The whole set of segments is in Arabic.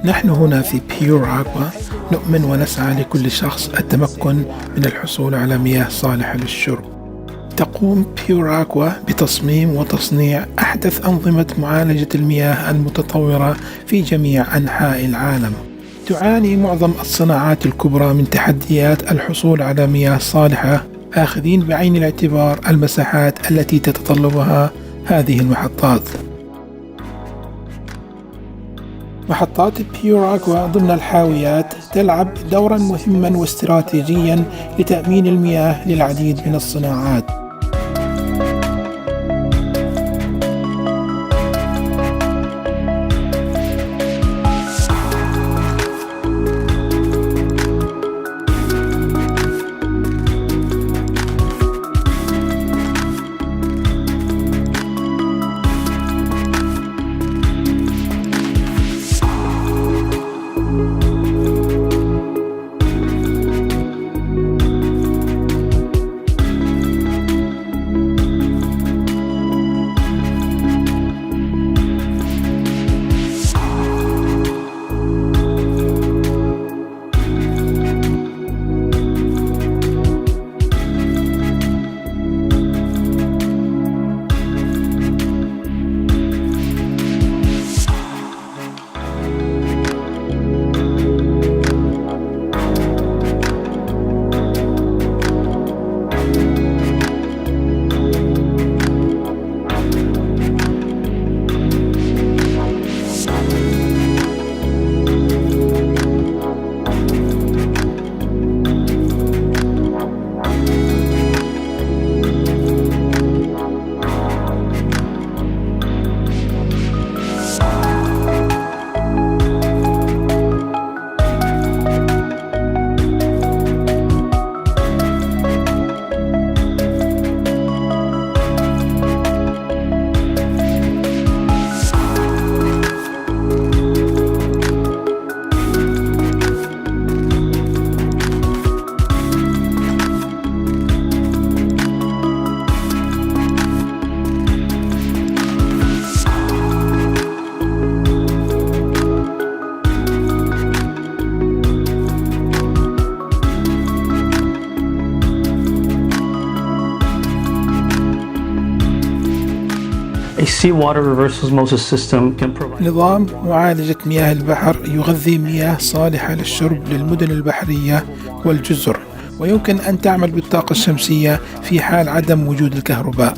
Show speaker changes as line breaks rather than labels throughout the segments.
نحن هنا في بيور Aqua نؤمن ونسعى لكل شخص التمكن من الحصول على مياه صالحة للشرب. تقوم بيور Aqua بتصميم وتصنيع أحدث أنظمة معالجة المياه المتطورة في جميع أنحاء العالم. تعاني معظم الصناعات الكبرى من تحديات الحصول على مياه صالحة، آخذين بعين الاعتبار المساحات التي تتطلبها هذه المحطات. محطات بيور Aqua ضمن الحاويات تلعب دورا مهما واستراتيجيا لتأمين المياه للعديد من الصناعات. نظام معالجة مياه البحر يغذي مياه صالحة للشرب للمدن البحرية والجزر، ويمكن أن تعمل بالطاقة الشمسية في حال عدم وجود الكهرباء.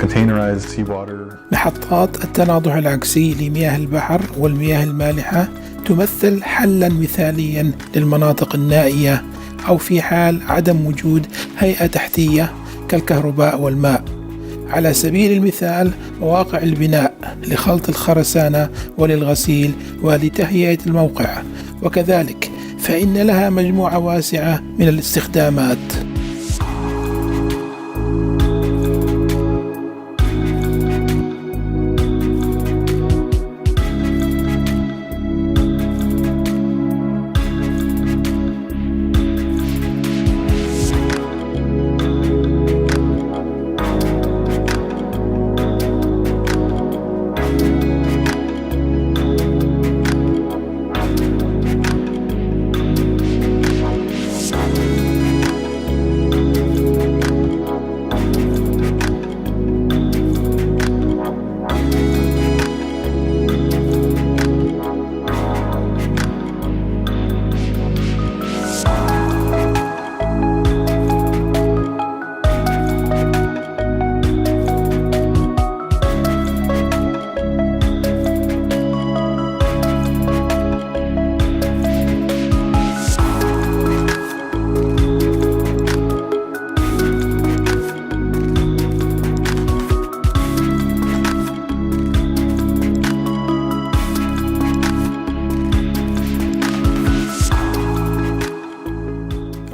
containerized seawater.
محطات التناضح العكسي لمياه البحر والمياه المالحة تمثل حلاً مثالياً للمناطق النائية أو في حال عدم وجود هيئة تحتية كالكهرباء والماء. على سبيل المثال مواقع البناء لخلط الخرسانة وللغسيل ولتهيئة الموقع، وكذلك فإن لها مجموعة واسعة من الاستخدامات.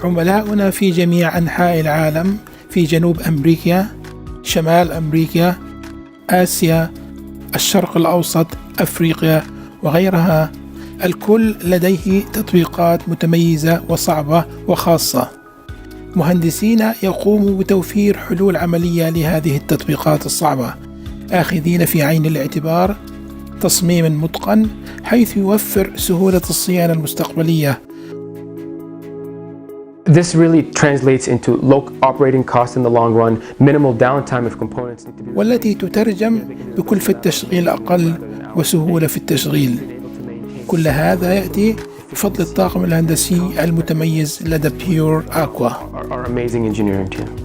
عملاؤنا في جميع أنحاء العالم، في جنوب أمريكا، شمال أمريكا، آسيا، الشرق الأوسط، أفريقيا وغيرها، الكل لديه تطبيقات متميزة وصعبة وخاصة. مهندسين يقوموا بتوفير حلول عملية لهذه التطبيقات الصعبة، آخذين في عين الاعتبار تصميم متقن حيث يوفر سهولة الصيانة المستقبلية.
This really translates into low operating costs in the long run, minimal downtime if components need to be.
والتي تترجم بكلفة تشغيل أقل وسهولة في التشغيل. كل هذا يأتي بفضل الطاقم الهندسي المتميز لدى Pure Aqua.
Our amazing engineering team.